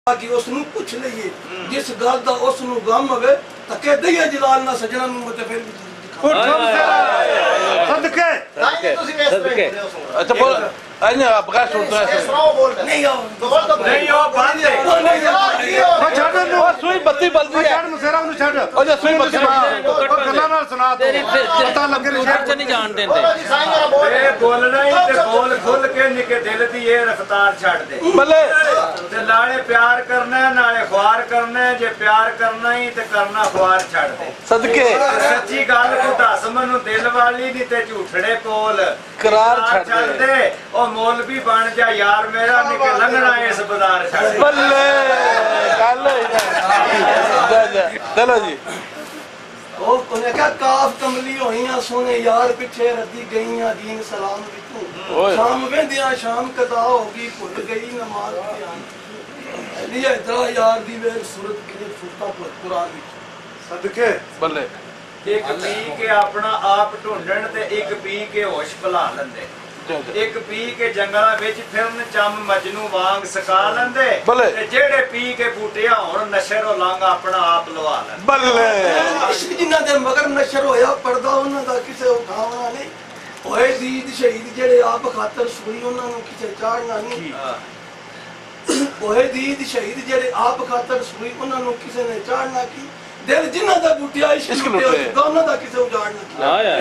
कि उसनू पूछ लीए जिस गल दा उसनू गम होवे तां कह दईए जलाल ना सजना नू मते फिर सदके सदके अच्छा बोल अने बगास सुनता है नहीं आओ नहीं हो बात है ओ छाड़ नु सुई बत्ती बलदी है छाड़ मुसेरा नु छाड़ ओ जे सुई बत्ती गल्ला नाल सुना दो पता लगे शहर च नहीं जान देंदे ए बोलना ही ते बोल खुल के निके दिल दी ये रफ्तार छड़ दे बल्ले ते नाले प्यार करना है नाले ख्वार करना है जे प्यार करना ही ते करना ख्वार छड़ दे सदके सच्ची गल को दस मनु दिल वाली नी ते झूठड़े कोल करार छड़ दे ओ मौलवी बन जा यार मेरा निके लंघना इस बाजार छड़ दे बल्ले चलो जी ओ कोने क्या काफ कमली होइयां सोने यार पिछे रद्दी गईयां दीन सलाम विचू शाम वेंदियां शाम कदा होगी भुल गई नमाज ध्यान लिया इतरा यार दी वे सूरत के फुटता कुरान विच सदके बल्ले एक पी के अपना आप ढूंढण ते एक पी के होश भुला लंदे एक पी के जंगलां विच फिरन चम मजनू वांग सका लंदे ते जेड़े पी के बूटिया हुण नशरो लंग अपना आप लवा लंदे बल्ले जिन्ना दे मगर नशर होया पर्दा उन्हां दा किसे उठावना नहीं होए दीद शहीद जेड़े आप खातर सुई उन्हां नू किसे चाड़ना नहीं होए दीद शहीद जेड़े आप खातर सुई उन्हां नू किसे ने चाड़ना की दिल जिन्ना दा बूटिया इश्क लुटे दोनों दा किसे उजाड़ना हां यार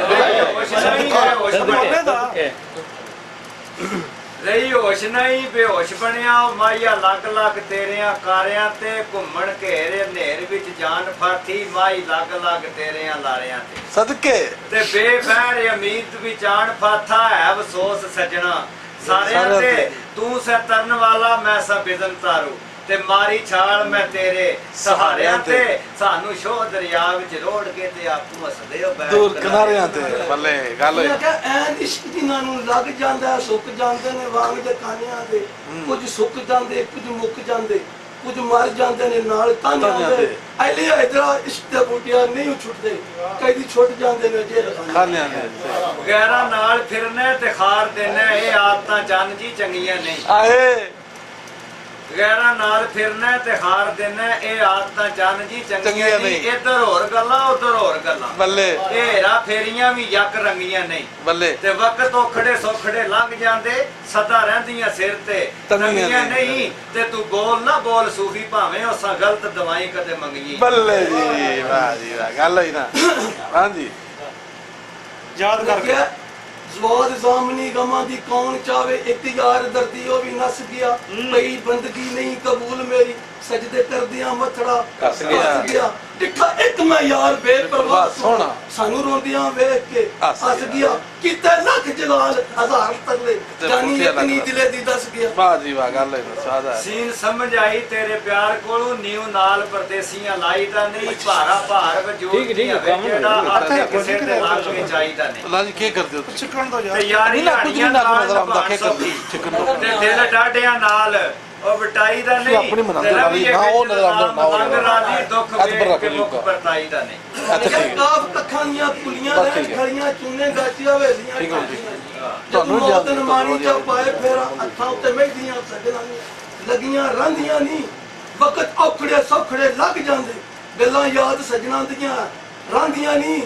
रही होश नहीं बेहोश बनया माइया लग लग तेरिया कारियां ते घुमण घेरे नेर विच जान फाथी माई लग लग तेरिया लारियां ते सदके ते बेबैर अमीत विच आन फाथा है अफसोस सजना सारियां ते तू से तरन वाला मैं सब बिजन तारू ते मारी छाल मैं तेरे सहारियां ते सानू शो दरिया विच रोड़ के ते आपू हसदे हो बैठ दूर किनारियां ते बल्ले गल मैं कहा ऐन इश्क जिन्हां नू लग जांदा सुक जांदे ने वांग दे कानियां दे कुछ सुक जांदे कुछ मुक जांदे कुछ मर जांदे ने नाल तानियां दे ऐले इधर इश्क दे बूटियां नहीं छुटदे कई दी छुट जांदे ने जे खानियां दे गैरा नाल फिरने ते खार देने ए आदतां जन जी चंगियां नहीं आए गैरा नाल फिरने ते हार देने ए आदतां जन जी चंगियां नहीं इधर होर गल्लां उधर होर गल्लां बल्ले हेरा फेरियां भी यक रंगियां नहीं बल्ले ते वक्त ओखड़े सोखड़े लंघ जांदे सदा रहंदियां सिर ते तंगियां नहीं ते तू बोल ना बोल सूफी भावें उसां गलत दवाई कदे मंगी बल्ले जी वाह गल होई ना हां जी याद करके जवाद जामनी गमा दी कौन चावे एक यार दर्दी ओ भी नस गया पई बंदगी नहीं कबूल मेरी सजदे कर दिया मथड़ा कस गया दिखा एक मैं यार बेपरवाह सोना सानू रोंदियां वेख के हस गया किते लख जलाल हजार तगले जानी इतनी दिले दी दस गया वाह जी वाह गल है सादा सीन समझ आई तेरे प्यार कोलों नीव नाल परदेसियां लाई दा नहीं भारा भार वजूद ठीक जेड़ा आते किसे ते लाग के चाहिदा नहीं अल्लाह जी के कर दो चिकन दो ते यार यारी ना कुछ नहीं ना नजर आंदा के कर चिकन दो ते दिल डाढियां नाल ओ बटाई दा नहीं अपनी मनांदे वाली ना ओ नजर आंदा ना ओ रंग राजी दुख हथ पर वेख रख के मुख लूगा परताई दा नहीं अच्छा ठीक है काफ कखां दियां पुलियां बस रहन ठीक है। खड़ियां चुने गाचियां वेलियां ठीक है, ਤੁਹਾਨੂੰ ਤੁਹਾਨੂੰ ਮੌਤ ਜਾਣ ਮਾਣੀ ਚ ਪਾਏ ਫੇਰਾ ਅੱਖਾਂ ਉੱਤੇ ਮਹਿਦੀਆਂ ਸਜਣਾ ਲੱਗੀਆਂ ਰਹਿੰਦੀਆਂ ਨਹੀਂ ਵਕਤ ਔਖੜੇ ਸੌਖੜੇ ਲੱਗ ਜਾਂਦੇ ਗੱਲਾਂ ਯਾਦ ਸਜਣਾ ਦੀਆਂ ਰਹਿੰਦੀਆਂ ਨਹੀਂ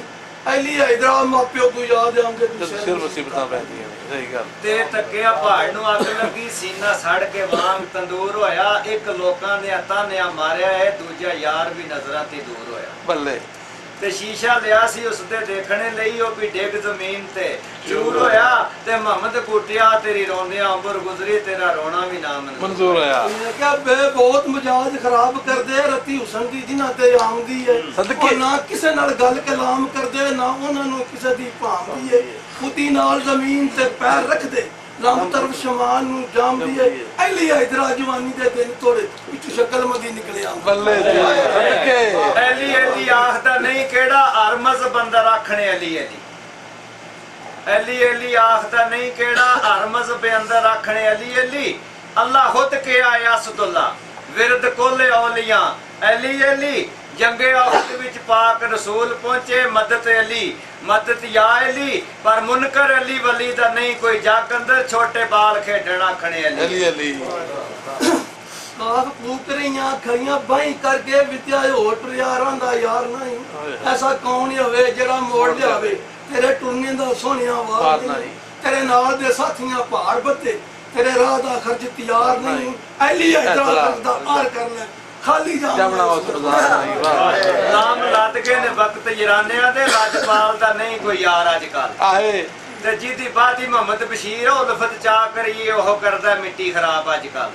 ਐਲੀ ਇਧਰਾ ਮਾਪਿਓ ਨੂੰ ਯਾਦ ਆਉਂਦੇ ਸਿਰ ਮੁਸੀਬਤਾਂ ਪੈਂਦੀਆਂ ਨੇ ਸਹੀ ਗੱਲ ਤੇ ਤੱਕਿਆ ਪਹਾੜ ਨੂੰ ਅੱਗ ਲੱਗੀ ਸੀਨਾ ਸੜ ਕੇ ਵਾਂਗ ਤੰਦੂਰ ਹੋਇਆ ਇੱਕ ਲੋਕਾਂ ਦੇ ਤਾਨਿਆਂ ਮਾਰਿਆ ਹੈ ਦੂਜਾ ਯਾਰ ਵੀ ਨਜ਼ਰਾਂ ਤੇ ਦੂਰ ਹੋਇਆ ਬੱਲੇ ਤੇ ਸ਼ੀਸ਼ਾ ਲਿਆ ਸੀ ਉਸ ਤੇ ਦੇਖਣੇ ਲਈ ਉਹ ਵੀ ਡਿੱਗ ਜ਼ਮੀਨ ਤੇ ਚੂਰ ਹੋਇਆ ਤੇ ਮੁਹੰਮਦ ਕੁੱਟਿਆ ਤੇਰੀ ਰੋਂਦਿਆਂ ਉਮਰ ਗੁਜ਼ਰੀ ਤੇਰਾ ਰੋਣਾ ਵੀ ਨਾ ਮਨਜ਼ੂਰ ਹੋਇਆ ਮੈਂ ਕਿਹਾ ਬੇ ਬਹੁਤ ਮਜਾਜ ਖਰਾਬ ਕਰਦੇ ਰਤੀ ਹੁਸਨ ਦੀ ਜਿਨ੍ਹਾਂ ਤੇ ਆਉਂਦੀ ਹੈ ਸਦਕੇ ਨਾ ਕਿਸੇ ਨਾਲ ਗੱਲ ਕਲਾਮ ਕਰਦੇ ਨਾ ਉਹਨਾਂ ਨੂੰ ਕਿਸੇ ਦੀ ਭਾਂਦੀ ਹੈ ਖੁਦੀ ਨਾਲ ਜ਼ਮੀਨ ਤੇ ਪੈਰ ਰੱਖਦੇ ਰੱਬ ਤਰਫ ਸ਼ਮਾਨ ਨੂੰ ਜਾਮਦੀ ਹੈ ਐਲੀ ਇਧਰਾ ਜਵਾਨੀ ਦੇ ਦਿਨ ਥੋੜੇ ਵਿੱਚ ਸ਼ਕਲ ਮਦੀ ਨਿਕਲਿਆ ਬੱਲੇ ਜੀ ਸਦਕੇ ਐਲੀ ਐਲੀ ਆਖਦਾ ਨਹੀਂ ਕਿਹੜਾ ਹਰਮਜ਼ ਬੰਦਾ ਰੱਖਣੇ ਐਲੀ ਐਲੀ ਐਲੀ ਐਲੀ ਆਖਦਾ ਨਹੀਂ ਕਿਹੜਾ ਹਰਮਜ਼ ਬੰਦਾ ਰੱਖਣੇ ਐਲੀ ਐਲੀ ਅੱਲਾ ਖੁਦ ਕੇ ਆਇਆ ਅਸਦੁੱਲਾ ਵਿਰਦ ਕੋਲੇ ਔਲੀਆਂ ਐਲੀ ਐਲੀ जंगे औहद विच पाक रसूल पहुंचे मदद अली मदद या अली पर मुनकर अली वली दा नहीं कोई जग अंदर छोटे बाल खेडना खणे अली अली अली ਕਾਖ ਫੂਕ ਰਹੀਆਂ ਖਰੀਆਂ ਬਾਈ ਕਰਕੇ ਵਿਤਿਆ ਹੋਟ ਯਾਰਾਂ ਦਾ ਯਾਰ ਨਹੀਂ ਐਸਾ ਕੌਣ ਹੋਵੇ ਜਿਹੜਾ ਮੋੜ ਲਿਆਵੇ ਤੇਰੇ ਟੁਰਨੇ ਦਾ ਸੋਹਣਿਆ ਵਾਰ ਨਹੀਂ ਤੇਰੇ ਨਾਲ ਦੇ ਸਾਥੀਆਂ ਪਹਾੜ ਬੱਤੇ ਤੇਰੇ ਰਾਹ ਦਾ ਖਰਚ ਤਿਆਰ ਨਹੀਂ ਐਲੀ ਇਤਰਾਜ਼ ਦਾ ਆਰ ਕਰ ਲੈ ਖਾਲੀ ਜਮਣਾ ਉਸ ਬਾਜ਼ਾਰ ਨਹੀਂ ਵਾਹ ਨਾਮ ਲੱਦ ਕੇ ਨੇ ਵਕਤ ਯਰਾਨਿਆਂ ਦੇ ਰਾਜਪਾਲ ਦਾ ਨਹੀਂ ਕੋਈ ਯਾਰ ਅੱਜ ਕੱਲ ਆਏ ਤੇ ਜਿਹਦੀ ਬਾਦੀ ਮੁਹੰਮਦ ਬਸ਼ੀਰ ਉਹ ਲਫਤ ਚਾ ਕਰੀਏ ਉਹ ਕਰਦਾ ਮਿੱਟੀ ਖਰਾਬ ਅੱਜ ਕੱਲ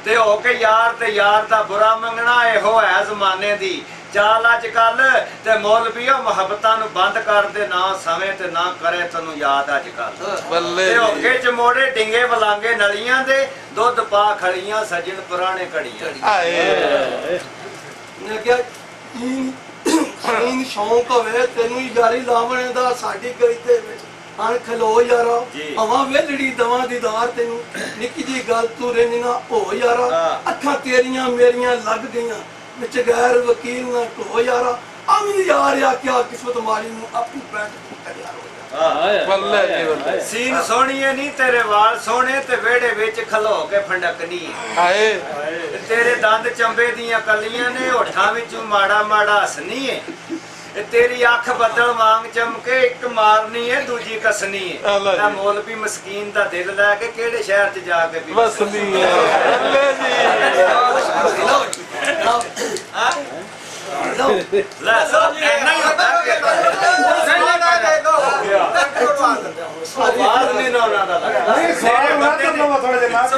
ਤੇ ਹੋ ਕੇ ਯਾਰ ਤੇ ਯਾਰ ਦਾ ਬੁਰਾ ਮੰਗਣਾ ਇਹੋ ਹੈ ਜ਼ਮਾਨੇ ਦੀ ਚਾਲ ਅੱਜ ਕੱਲ ਤੇ ਮੌਲਵੀਓ ਮੁਹੱਬਤਾਂ ਨੂੰ ਬੰਦ ਕਰ ਦੇ ਨਾ ਸਮੇਂ ਤੇ ਨਾ ਕਰੇ ਤੈਨੂੰ ਯਾਦ ਅੱਜ ਕੱਲ ਬੱਲੇ ਤੇ ਹੋਕੇ ਚ ਮੋੜੇ ਡਿੰਗੇ ਬਲਾਂਗੇ ਨਲੀਆਂ ਦੇ ਦੁੱਧ ਪਾ ਖੜੀਆਂ ਸਜਣ ਪੁਰਾਣੇ ਘੜੀਆਂ ਆਏ ਮੈਂ ਕਿਹਾ ਇਨ ਸ਼ੌਂਕ ਹੋਵੇ ਤੈਨੂੰ ਯਾਰੀ ਲਾਵਣੇ ਦਾ ਸਾਡੀ ਗਲੀ ਦੇ ਵਿੱਚ ਅਣ ਖਲੋ ਯਾਰਾ ਹਵਾ ਵੇਲੜੀ ਦਵਾਂ ਦੀਦਾਰ ਤੈਨੂੰ ਨਿੱਕੀ ਜੀ ਗੱਲ ਤੂੰ ਰਹਿਣਾ ਹੋ ਯਾਰਾ ਅੱਖਾਂ ਤੇਰੀਆਂ ਮੇਰੀਆਂ ਲੱਗ ਗਈਆਂ ਵਿੱਚ ਗੈਰ ਵਕੀਲ ਨਾ ਢੋ ਯਾਰਾ ਆਮੀ ਯਾਰ ਆ ਕਿਆ ਕਿਸਮਤ ਮਾਰੀ ਨੂੰ ਆਪਣੀ ਪੈਂਟ ਕਰਿਆ ਬੱਲੇ ਜੀ ਬੱਲੇ ਸੀਨ ਸੋਹਣੀਏ ਨਹੀਂ ਤੇਰੇ ਵਾਲ ਸੋਹਣੇ ਤੇ ਵਿਹੜੇ ਵਿੱਚ ਖਲੋ ਕੇ ਫੰਡਕਨੀ ਆਏ ਤੇਰੇ ਦੰਦ ਚੰਬੇ ਦੀਆਂ ਕਲੀਆਂ ਨੇ ਹੋਠਾਂ ਵਿੱਚੋਂ ਮਾੜਾ ਮਾੜਾ ਹਸਨੀ ਏ ਤੇਰੀ ਅੱਖ ਬੱਦਲ ਵਾਂਗ ਚਮਕੇ ਇੱਕ ਮਾਰਨੀ ਏ ਦੂਜੀ ਕਸਨੀ ਏ ਮੈਂ ਮੌਲਵੀ ਮਸਕੀਨ ਦਾ ਦਿਲ ਲੈ ਕੇ ਕਿਹੜੇ ਸ਼ਹਿਰ 'ਚ ਜਾ ਕੇ ਵਸਦੀ ਹੈ ਬੱਲੇ ਜੀ ਲੈ ਸਭ ਇੰਨਾ ਹੀ ਹੁੰਦਾ ਆਵਾਜ਼ ਨਹੀਂ ਨਾ ਉਹਨਾਂ ਦਾ ਲੱਗਦਾ ਨਹੀਂ ਸਾਰੇ ਮਾਤਰ ਲਵਾ ਥੋੜੇ ਜਿਹਾ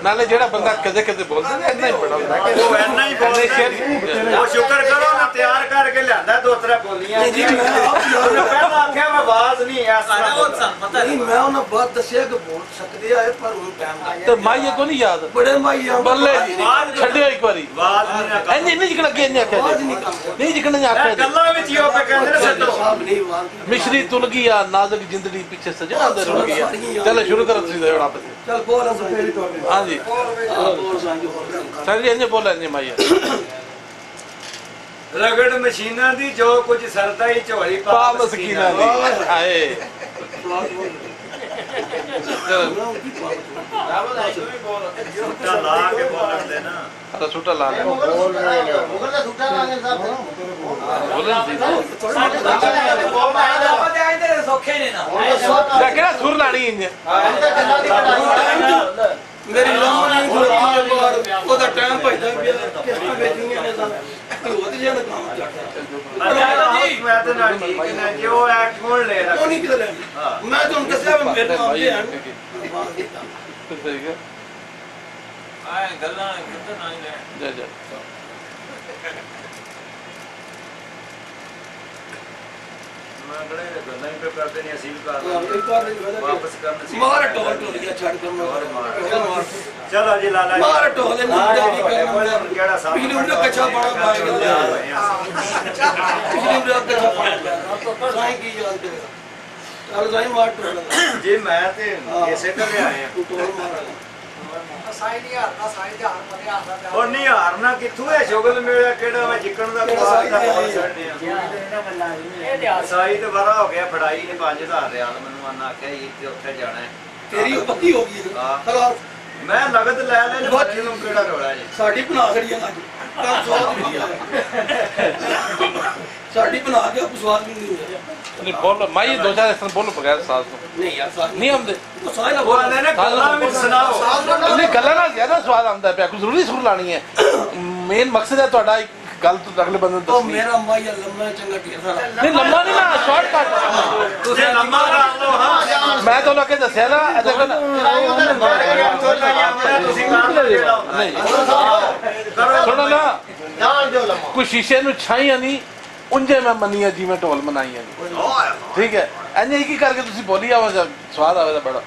ਨਾਲੇ ਜਿਹੜਾ ਬੰਦਾ ਕਦੇ ਕਦੇ ਬੋਲਦਾ ਨਾ ਇੰਨਾ ਹੀ ਬੜਾ ਹੁੰਦਾ ਕਿ ਉਹ ਇੰਨਾ ਹੀ ਬੋਲਦਾ ਉਹ ਸ਼ੁਕਰ ਕਰੋ ਨਾ ਤਿਆਰ ਕਰਕੇ ਲਿਆਂਦਾ ਦੋ ਤਰ੍ਹਾਂ ਬੋਲੀਆਂ ਉਹਨੇ ਪਹਿਲਾਂ ਆਖਿਆ ਮੈਂ ਆਵਾਜ਼ ਨਹੀਂ ਐ ਪਤਾ ਨਹੀਂ ਮੈਂ ਉਹਨਾਂ ਬਾਤ ਦੱਸਿਆ ਕਿ ਬੋਲ ਸਕਦੇ ਆ ਪਰ ਹੁਣ ਟਾਈਮ ਤੇ ਮਾਈਏ ਕੋ ਨਹੀਂ ਯਾਦ ਬੜੇ ਮਾਈਆਂ ਬੱਲੇ ਜੀ ਛੱਡਿਓ ਇੱਕ ਵਾਰੀ ਆਵਾਜ਼ ਨਹੀਂ ਨਾ ਇੰਨੇ ਨਹੀਂ ਜਿਕਣ ਅੱਗੇ ਇੰਨੇ ਆਖਿਆ ਨਹੀਂ ਜਿਕਣ ਨੇ ਆਖਿਆ ਗੱਲਾਂ ਵਿੱਚ ਹੀ ਉਹ ਕਹਿੰਦੇ ਨੇ ਸੱਟੋ ਸਾਹਿਬ ਨਹੀਂ ਵਾਲ ਮਿਸ਼ਰੀ ਤੁਲ ਗਈ ਆ ਨਾਜ਼ੁਕ ਜ਼ਿੰਦੜੀ ਪਿੱਛੇ ਸਜਣਾ ਦੇ ਰੁਲ ਗਈ ਆ ਚਲੋ ਸ਼ੁਰੂ ਕਰੋ ਤੁਸੀਂ ਦਾ ਜੜਾ ਚੱਲ ਬੋਲ ਫੇਰੀ ਤੁਹਾਡੇ ਹਾਂਜੀ ਬੋਲ ਸਾਂਝੋ ਹੋਰ ਸਾਰੀ ਇੰਨੇ ਬੋਲ ਇੰਨੇ ਮਾਈਆ ਰਗੜ ਮਸ਼ੀਨਾਂ ਦੀ ਜੋ ਕੁਝ ਸਰਦਾ ਹੀ ਝੋਲੀ ਪਾ ਮਸਕੀਨਾ ਦੀ ਆਏ ਛੁੱਟਾ ਲਾ ਕੇ ਬੋਲਣ ਦੇ ਨਾ ਅਰੇ ਛੁੱਟਾ ਲਾ ਲੈ ਕਿਹੜਾ ਸੁਰ ਲਾਣੀ ਇੰਨੇ ਮੇਰੀ ਲੰਮਾ ਨਹੀਂ ਖਲੋਤੀ ਬਾਹਰ ਉਹਦਾ ਟਾਈਮ ਭਜਦਾ ਪਿਆ ਕਿਸ਼ਤਾਂ ਵੇਚਣੀਆਂ ਨੇ ਤਾਂ ਉਹਦੇ ਜਿਹੜਾ ਕੰਮ ਚੱਲਦਾ ਮੈਂ ਤੇ ਨਾਲ ਠੀਕ ਨੇ ਜੋ ਐਕਟ ਕੋਲ ਲੈ ਉਹ ਨਹੀਂ ਕਿਤੇ ਲੈਣੀ ਮੈਂ ਤੁਹਾਨੂੰ ਦੱਸਿਆ ਵੀ ਮੇਰੇ ਨਾਲ ਆਉਂਦੇ ਹਨ ਸਹੀ ਹੈ ਆਏ ਗੱਲਾਂ ਕਿੱਥੇ ਨਾ ਹੀ ਲੈ ਜਾ ਜਾ ਮੈਂ ਬੜੇ ਗੱਲਾਂ ਹੀ ਕਰਦੇ ਨਹੀਂ ਅਸੀਂ ਵੀ ਇੱਕ ਵਾਰ ਵਾਪਸ ਕਰਨ ਸੀ ਮਾਰ ਟੋਲ ਟੋਲੀਆ ਛੱਡ ਕੇ ਮਾਰ ਚਲੋ ਜੀ ਲਾਲਾ ਮਾਰ ਟੋਲ ਦੇ ਨਾਲ ਕੀ ਕਰਨਾ ਕਿਹੜਾ ਸਾਹਿਬ ਪਿਛਲੀ ਉਮਰ ਕੱਚਾ ਪਾਣਾ ਪਾਏ ਗੱਲੇ ਪਿਛਲੀ ਉਮਰ ਕੱਚਾ ਪਾਣਾ ਸਾਈਂ ਕੀ ਯਾਦ ਕਰੇ ਚੱਲ ਸਾਈਂ ਮਾਰ ਟੋਲ ਜੀ ਮੈਂ ਤੇ ਇਸੇ ਕਰਕੇ ਆਏ ਆ ਤੂੰ ਟੋਲ ਮਾਰ ਉਹ ਨਹੀਂ ਹਾਰਨਾ ਕਿੱਥੋਂ ਹੈ ਸ਼ੁਗਲ ਮੇਰਾ ਕਿਹੜਾ ਵਾ ਜਿੱਕਣ ਦਾ ਬਾਤ ਦਾ ਬੋਲ ਛੱਡਨੇ ਆ ਸਾਈ ਤੇ ਬੜਾ ਹੋ ਗਿਆ ਫੜਾਈ ਨੇ 5000 ਰਿਆਲ ਮੈਨੂੰ ਆਨਾ ਆਖਿਆ ਇਹ ਤੇ ਉੱਥੇ ਜਾਣਾ ਹੈ ਤੇਰੀ ਪੱਕੀ ਹੋ ਗਈ ਚਲੋ ਮੈਂ ਨਗਦ ਲੈ ਲੈ ਬੱਚੇ ਨੂੰ ਕਿਹੜਾ ਰੋਲਾ ਜੀ ਸਾਡੀ ਬਣਾ ਖੜੀ ਆ ਅੱਜ ਕੰਮ ਸਵਾਦ ਨਹੀਂ ਸਾਡੀ ਬਣਾ ਕੇ ਆਪ ਸਵਾਦ ਵੀ ਨਹੀਂ ਹੋਇਆ ਨਹੀਂ ਬੋਲ ਮਾਈ ਦੋ ਚਾਰ ਇਸ ਬੋਲ ਬਗੈਰ ਸਾਥ ਤੋਂ ਨਹੀਂ ਯਾਰ ਸਾਥ ਨਹੀਂ ਆਉਂਦੇ ਉਹ ਸਾਇਲਾ ਉਹ ਆਂਦੇ ਨੇ ਗੱਲਾਂ ਵਿੱਚ ਸੁਣਾਓ ਨਹੀਂ ਗੱਲਾਂ ਨਾਲ ਜ਼ਿਆਦਾ ਸਵਾਦ ਆਉਂਦਾ ਪਿਆ ਕੋਈ ਜ਼ਰੂਰੀ ਸੁਰ ਲਾਣੀ ਹੈ ਮੇਨ ਮਕਸਦ ਹੈ ਤੁਹਾਡਾ ਇੱਕ ਗੱਲ ਤੋਂ ਅਗਲੇ ਬੰਦੇ ਨੂੰ ਉਹ ਦੱਸਣੀ ਮੇਰਾ ਮਾਇਆ ਲੰਮਾ ਚੰਗਾ ਢੇਰ ਸਾਰਾ ਨਹੀਂ ਲੰਮਾ ਨਹੀਂ ਨਾ ਸ਼ਾਰਟਕਟ ਤੁਸੀਂ ਲੰਮਾ ਕਰ ਲਓ ਹਾਂ ਮੈਂ ਤੁਹਾਨੂੰ ਅੱਗੇ ਦੱਸਿਆ ਨਾ ਇਹਦੇ ਕੋਲ ਤੁਸੀਂ ਕਰ ਲਓ ਜਿਹੜਾ ਨਹੀਂ ਕਰੋ ਸੁਣੋ ਨਾ ਕੋਈ ਸ਼ੀਸ਼ੇ ਨੂੰ ਛਾਈਆਂ ਨਹੀਂ ਉਂਝੇ ਮੈਂ ਮੰਨੀਆਂ ਜਿਵੇਂ ਢੋਲ ਮਨਾਈਆਂ ਨਹੀਂ ਠੀਕ ਹੈ ਇੰਨੇ ਕੀ ਕਰਕੇ ਤੁਸੀਂ ਬੋਲੀ ਆਵਾ ਜਦ ਸਵਾਦ ਆਵੇ ਤਾਂ ਬੜਾ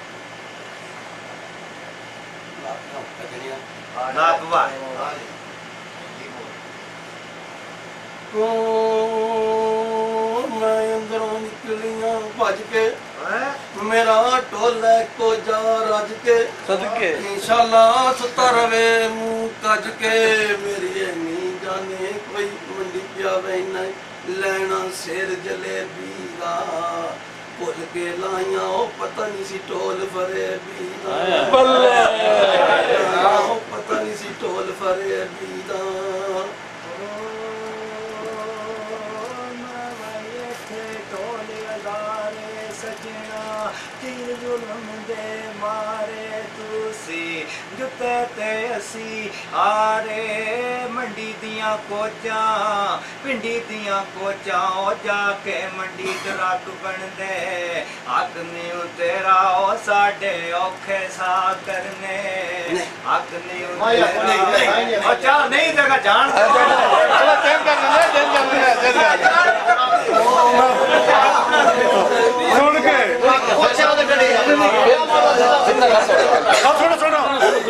ਨਾ ਬੁਆ ਮੈਂ ਅੰਦਰੋਂ ਨਿਕਲੀਆਂ ਭੱਜ ਕੇ ਮੇਰਾ ਢੋਲੇ ਕੋ ਜਾ ਰੱਜ ਕੇ ਸਦਕੇ ਇਨਸ਼ਾਅੱਲਾ ਸੁੱਤਾ ਰਵੇ ਮੂੰਹ ਕੱਜ ਕੇ ਮੇਰੀ ਨਹੀਂ ਜਾਣੇ ਕੋਈ ਮੰਡੀ ਪਿਆ ਵੈ ਨਾ ਲੈਣਾ ਸਿਰ ਜਲੇਬੀ ਦਾ ਭੁੱਲ ਕੇ ਲਾਈਆਂ ਉਹ ਪਤਾ ਨਹੀਂ ਸੀ ਢੋਲ ਫਰੇ ਵੀ ਦਾ ਬੱਲੇ ਉਹ ਪਤਾ ਨਹੀਂ ਸੀ ਢੋਲ ਫਰੇ ਵੀ ਦਾ ਜੁੱਤੇ ਤੇ ਅਸੀਂ ਆਰੇ ਮੰਡੀ ਦੀਆਂ ਕੋਚਾਂ ਪਿੰਡੀ ਦੀਆਂ ਕੋਚਾਂ ਉਹ ਜਾ ਕੇ ਮੰਡੀ ਟਰੱਕ ਬਣਦੇ ਹੱਕ ਨਹੀਂ ਤੇਰਾ ਉਹ ਸਾਡੇ ਔਖੇ ਸਾ ਕਰਨੇ ਹੱਕ ਨਹੀਂ ਤੇਰਾ ਚੱਲ ਨਹੀਂ ਜਗਾ ਜਾਣ ਚਲੋ ਚੇਂਜ ਕਰ ਸੁਣ ਕੇ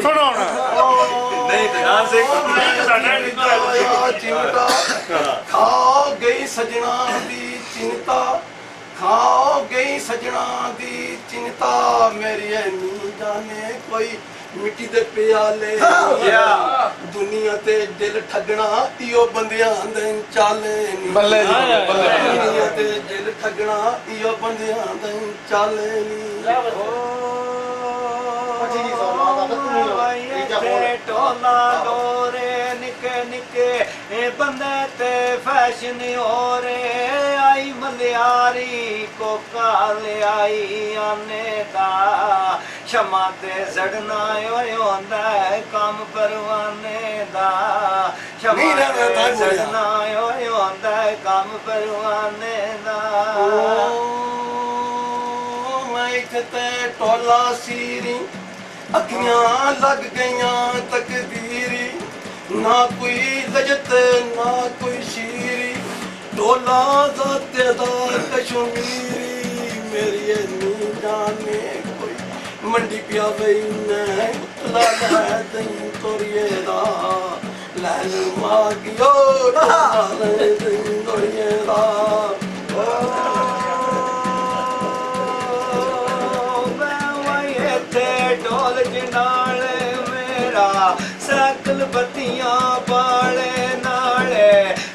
ਸੁਣੋ ਹੁਣ ਨਹੀਂ ਧਿਆਨ ਸੇ ਸਾਡਾ चिंता खाओ गई सजना दी चिंता खाओ गई सजना दी चिंता मेरी नी जाने कोई मिट्टी दे प्याले दुनिया ते दिल ठगना इो बंदियां दे चाले नी ਬੱਲੇ ਜੀ ਬੱਲੇ दुनिया ते दिल ठगना इो बंदियां दे चाले नी टोला डोरे निके निके बंदे ते फैशन हो रे आई मलियारी कोका ले आई आने दा क्षमा ते जड़ना होंदा काम परवाने दा क्षमा ते जड़ना होंदा काम परवाने दा मैं इत्थे टोला सीरी अखियां लग गईयां तकदीरी ना कोई लजत ना कोई शीरी डोला ज़ातेदार कश्मीरी मेरी नी जाने कोई मंडी पिया गई ने उतला ले दई तोरिए दा लैन मागियो ले दई तोरिए दा ढोल जनाल मेरा सैकल बत्तियां बाले नाले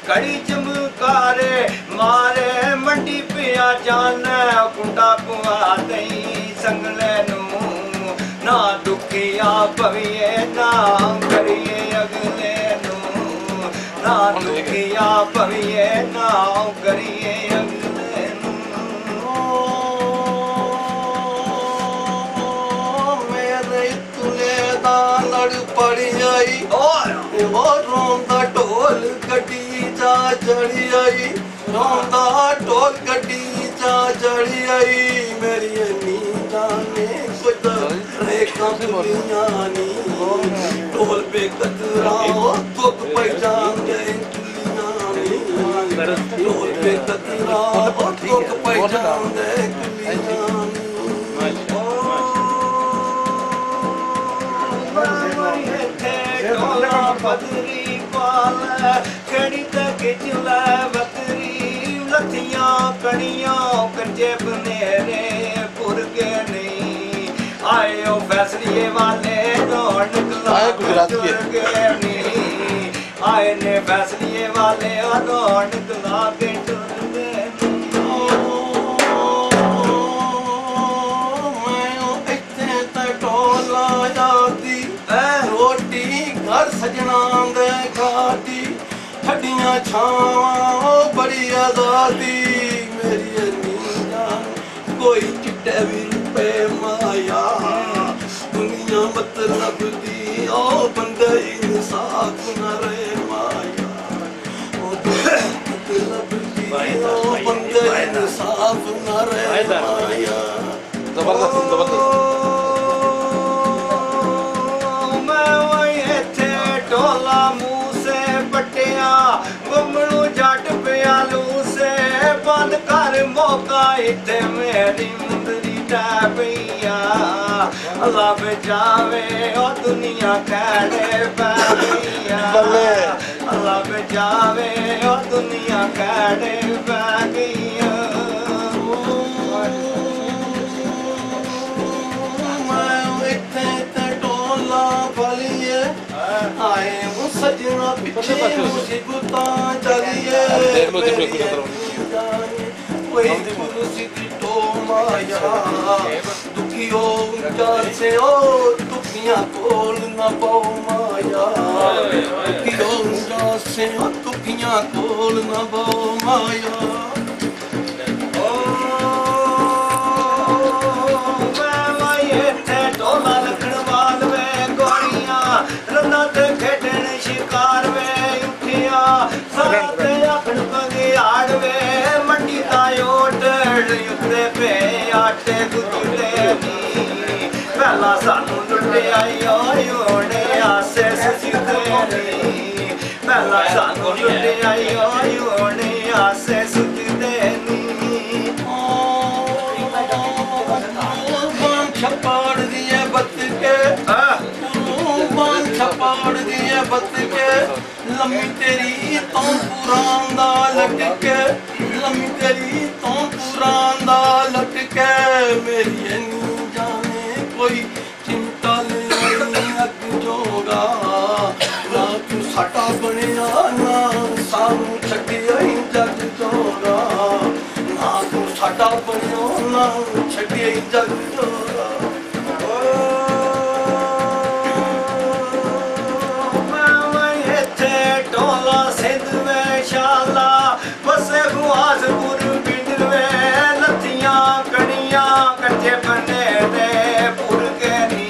कड़ी चमकारे मारे मंडी पिया जाना कुंडा पुआ दई संगले नू ना दुखिया पविए ना करिए अगले नू ना दुखिया पविए ना करिए अगले नू लड़ पड़ी आई वो रोंदा ढोल गड्डी जा चढ़ी आई रोंदा ढोल गड्डी जा चढ़ी आई मेरी नी जाने कुछ कंपनियां नी ढोल पे कतरा दुख पहचान गए ढोल पे कतरा दुख पहचान गए बदरी पाल कड़ी तक चला बकरी लथियां कड़ियां कंजे बनेरे पुरगे नहीं आए ओ फैसलिए वाले दौड़ के नहीं आए ने फैसलिए वाले दौड़ निकला के टुरगे रोटी घर सजना दे खाती ठंडियां छावां बड़ी आजादी मेरी नी जान कोई चिट्टे भी रुपए माया दुनिया मतलब दी ओ बंदे इंसाफ न रहे माया ओ मतलब दी ओ बंदे इंसाफ न रहे माया जबरदस्त जबरदस्त टोला मुँह से पटिया गुमड़ू जट प्यालू से बंद कर मौका इतने मेरी मुंदरी टैपिया अल्लाह बचावे ओ दुनिया कहने पैया अल्लाह बचावे ओ दुनिया कहने पैया आए हूँ सजना पीछे मुसीबत चलिए कोई कुर्सी की तो माया दुखियो जान से ओ दुखियां कोल न पाओ माया दुखियो जान से ओ दुखियां कोल न पाओ माया शिकार वे उठिया साते अखड़ बगियाड़ वे मंडी तायोट युद्धे पे आटे गुजरे नी पहला सानू लुटे आई ओने आसे सुजते नी पहला सानू लुटे आई ओने आसे सुजते नी छपाड़ दिए बत के छपाड़ दिए बत के लम्मी तेरी तो पुरांदा लटके लम्मी तेरी तो पुरांदा लटके मेरी नी जाने कोई चिंता नहीं अग जोगा ना तू साटा बनिया ना सानू छड्डिया ही जग जोगा ना तू साटा बनिया ना छड्डिया ही जग जोगा कच्चे बने दे पुर के नी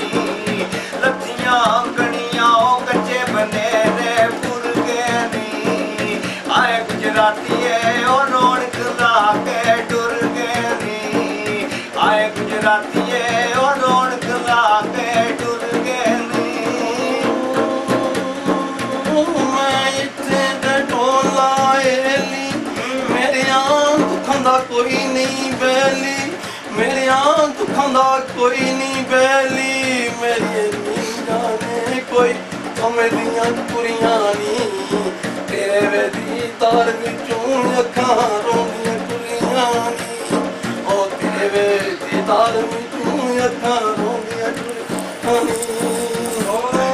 लत्तियां कनियां कच्चे बने दे पुर के नी आए गुजराती और रौनक ला के टुर के नी आए गुजराती और रौनक ला के टुर के नी मैं इत्थे ढोला एली मेरे आं दुखां दा कोई नहीं बैली मेरे आं दुखां दा कोई नहीं बैली मेरी नी जाने कोई मेरियां कुड़ियां नी तेरे वेदी तार विचों अखां रोंदियां कुड़ियां नी ओ तेरे वेदी तार विचों अखां रोंदियां कुड़ियां नी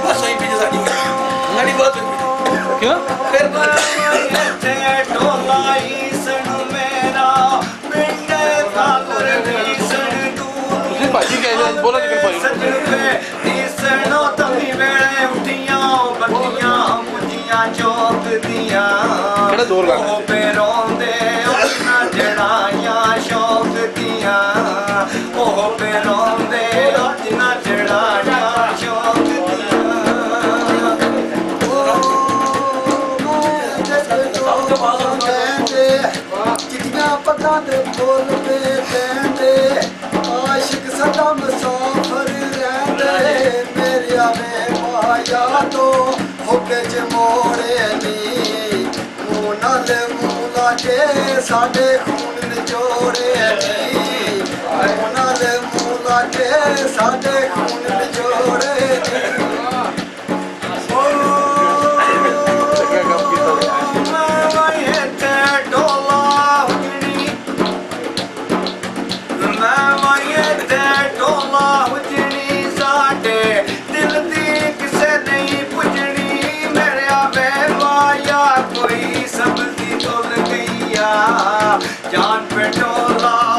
बस यही पीछे साड़ी बात क्यों फिर इत्थे ढोला ईसण मेरा पिंड कालर ईसण दूर भाजी कह बोला जी सजन पे ईसणो तभी वेले उठियां बत्तियां बुझियां चौक दियां किहड़ा जोर लाना ओ पेरोंदे अपना जड़ाइयां शौक दियां ओ पेरोंदे अपना जड़ाइयां शौक दियां चिट्ठियां पता दे बोल पे देंदे आशिक सदा मुसाफिर रहंदे मेरे आवे माया तो होके च मोड़े नी मुँह लागे साडे खून निचोड़े नी मुँह लागे साडे खून निचोड़े नी जान पे डोला